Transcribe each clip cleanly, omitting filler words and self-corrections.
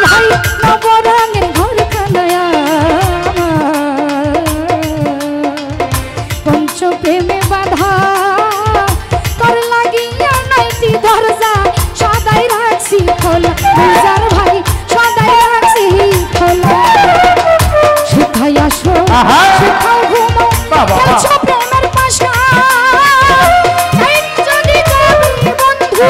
ভাই নবরঙের ঘর কানায়া পঞ্চ প্রেমে বাধা তোর লাগিয়া নাইটি দরজা সদাই রাখছি খোলা গুলজার ভাই সদাই রাখছি খোলা শিখাই আসো শিখাও ঘুমো পঞ্চ প্রেমের পাশা যদি যাবি বন্ধু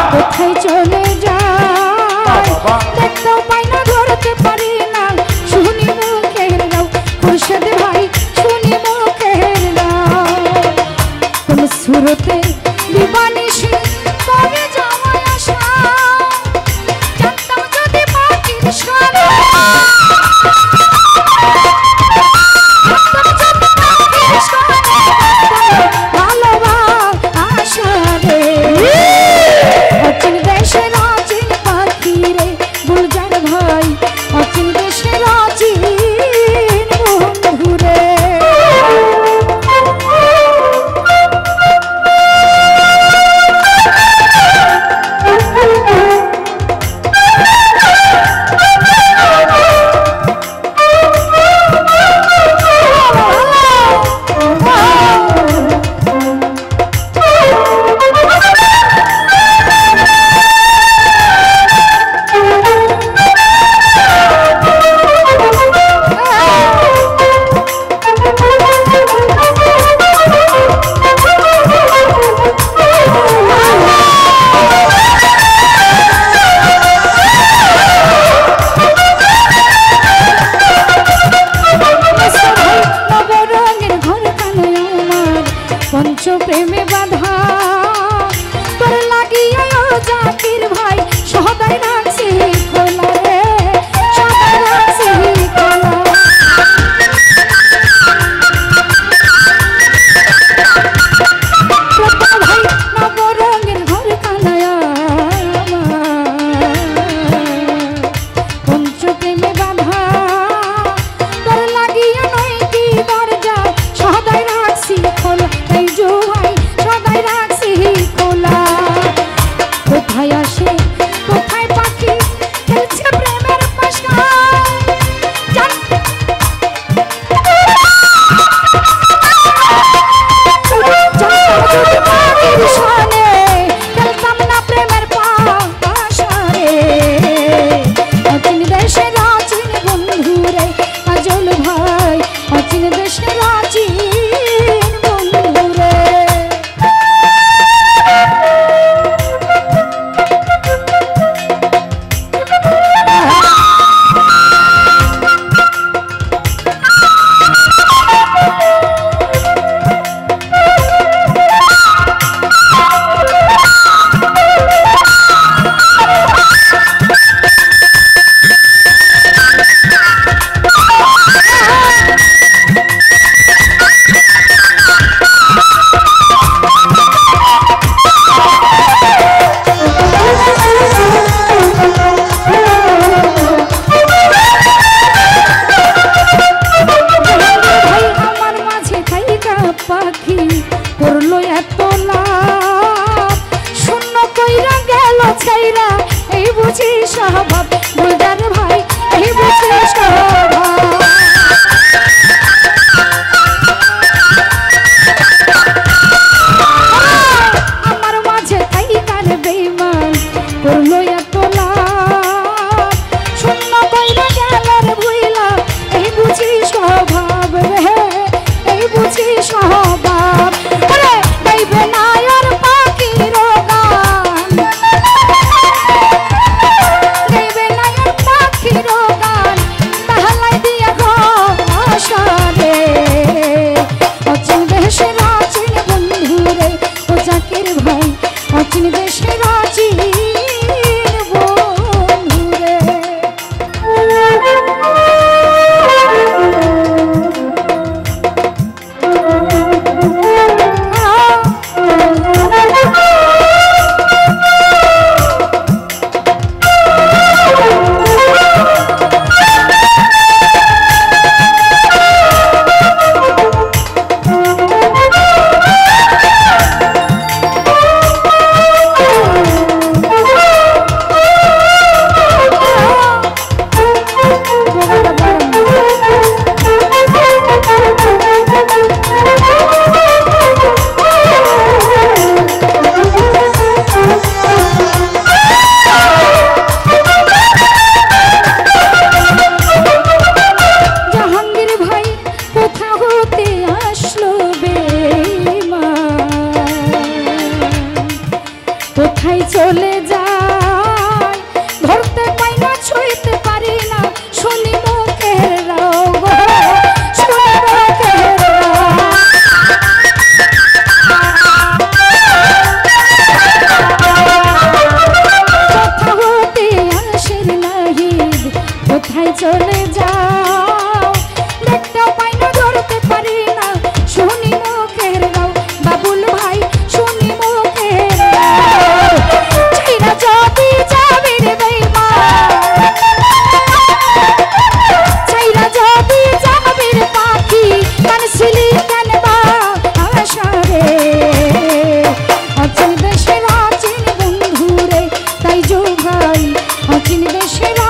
কোথায় চলে যায় দেখতেও পাই না ধরতে পারি না শুনি মুখের নাও খুরশেদ ভাই শুনি মুখের নাও কোন সুরতে দিবানিশি তবে যাওয়ায় আসা জানতাম যদি পাখির সারা প্রেমে বাধা তোর লাগিয়া জাকির ভাই সদাই রাখছি খোলা রে সদাই রাখছি খোলা ভাই নবরঙের ঘর কানায়া পঞ্চ প্রেমে বাধা তোর লাগিয়া নয়টি দরজা সদাই রাখছি খোলা কোথায় আসে কোথায় পাখি খেলছে প্রেমের পাশায় খেলতাম না প্রেমের পাশায় অচিন দেশের অচিন বন্ধু রে কাজল ভাই অচিন দেশের অচিন বন্ধু রে পাখি করলো এত লাভ শূন্য কইরা গেল ছাইরা এই বুঝি স্বভাব গুলজার ভাই এই বুঝি স্বভাব আমার মাঝে তাই কানে বেঈমান চিনবে সে